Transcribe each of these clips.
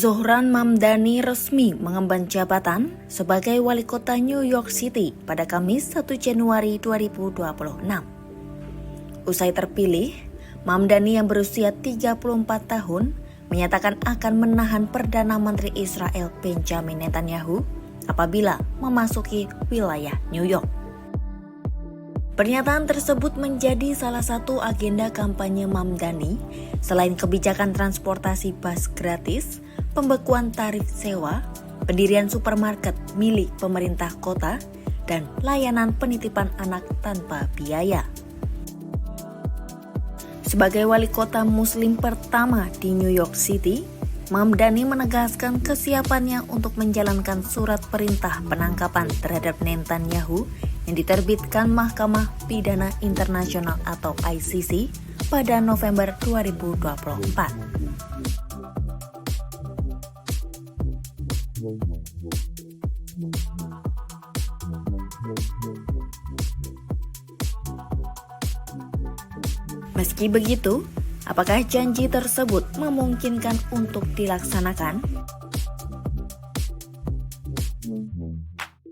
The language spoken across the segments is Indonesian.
Zohran Mamdani resmi mengemban jabatan sebagai wali kota New York City pada Kamis 1 Januari 2026. Usai terpilih, Mamdani yang berusia 34 tahun menyatakan akan menahan Perdana Menteri Israel Benjamin Netanyahu apabila memasuki wilayah New York. Pernyataan tersebut menjadi salah satu agenda kampanye Mamdani selain kebijakan transportasi bus gratis, pembekuan tarif sewa, pendirian supermarket milik pemerintah kota, dan layanan penitipan anak tanpa biaya. Sebagai wali kota muslim pertama di New York City, Mamdani menegaskan kesiapannya untuk menjalankan surat perintah penangkapan terhadap Netanyahu yang diterbitkan Mahkamah Pidana Internasional atau ICC pada November 2024. Meski begitu, apakah janji tersebut memungkinkan untuk dilaksanakan?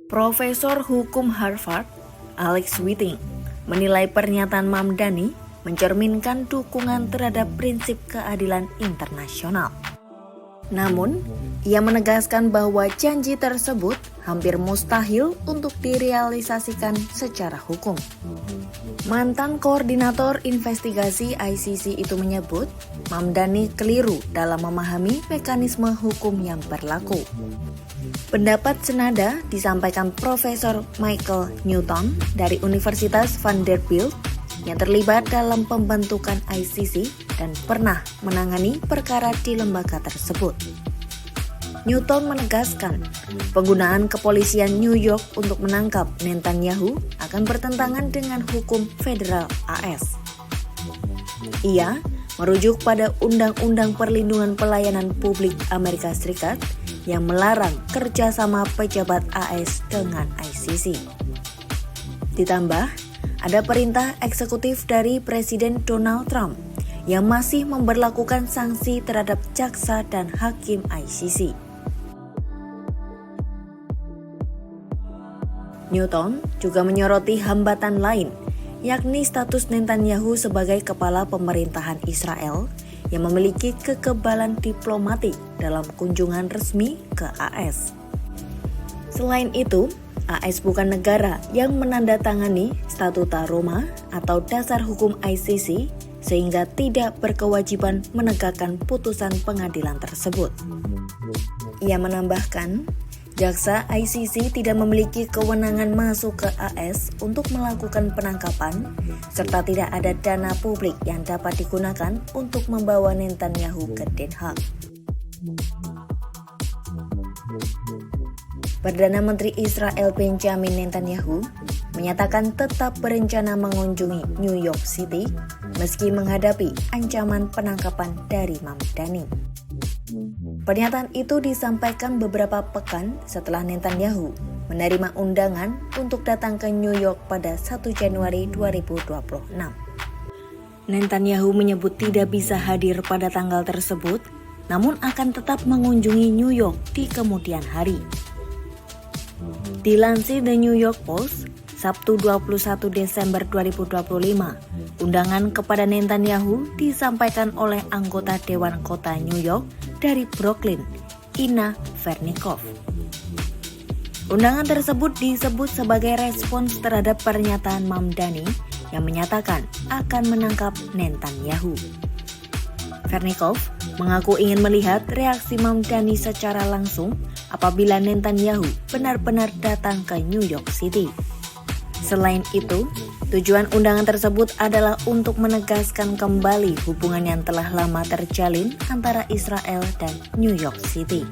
Profesor Hukum Harvard, Alex Whiting, menilai pernyataan Mamdani mencerminkan dukungan terhadap prinsip keadilan internasional. Namun, ia menegaskan bahwa janji tersebut hampir mustahil untuk direalisasikan secara hukum. Mantan koordinator investigasi ICC itu menyebut Mamdani keliru dalam memahami mekanisme hukum yang berlaku. Pendapat senada disampaikan Profesor Michael Newton dari Universitas Vanderbilt yang terlibat dalam pembentukan ICC dan pernah menangani perkara di lembaga tersebut. Newton menegaskan penggunaan kepolisian New York untuk menangkap Netanyahu akan bertentangan dengan hukum federal AS. Ia merujuk pada Undang-Undang Perlindungan Pelayanan Publik Amerika Serikat yang melarang kerjasama pejabat AS dengan ICC. Ditambah, ada perintah eksekutif dari Presiden Donald Trump yang masih memberlakukan sanksi terhadap jaksa dan hakim ICC. Newton juga menyoroti hambatan lain, yakni status Netanyahu sebagai kepala pemerintahan Israel yang memiliki kekebalan diplomatik dalam kunjungan resmi ke AS. Selain itu, AS bukan negara yang menandatangani Statuta Roma atau dasar hukum ICC sehingga tidak berkewajiban menegakkan putusan pengadilan tersebut. Ia menambahkan, jaksa ICC tidak memiliki kewenangan masuk ke AS untuk melakukan penangkapan, serta tidak ada dana publik yang dapat digunakan untuk membawa Netanyahu ke Den Haag. Perdana Menteri Israel Benjamin Netanyahu menyatakan tetap berencana mengunjungi New York City meski menghadapi ancaman penangkapan dari Mamdani. Pernyataan itu disampaikan beberapa pekan setelah Netanyahu menerima undangan untuk datang ke New York pada 1 Januari 2026. Netanyahu menyebut tidak bisa hadir pada tanggal tersebut, namun akan tetap mengunjungi New York di kemudian hari. Dilansir The New York Post, Sabtu 21 Desember 2025, undangan kepada Netanyahu disampaikan oleh anggota Dewan Kota New York dari Brooklyn, Inna Vernikov. Undangan tersebut disebut sebagai respons terhadap pernyataan Mamdani yang menyatakan akan menangkap Netanyahu. Vernikov mengaku ingin melihat reaksi Mamdani secara langsung apabila Netanyahu benar-benar datang ke New York City. Selain itu, tujuan undangan tersebut adalah untuk menegaskan kembali hubungan yang telah lama terjalin antara Israel dan New York City.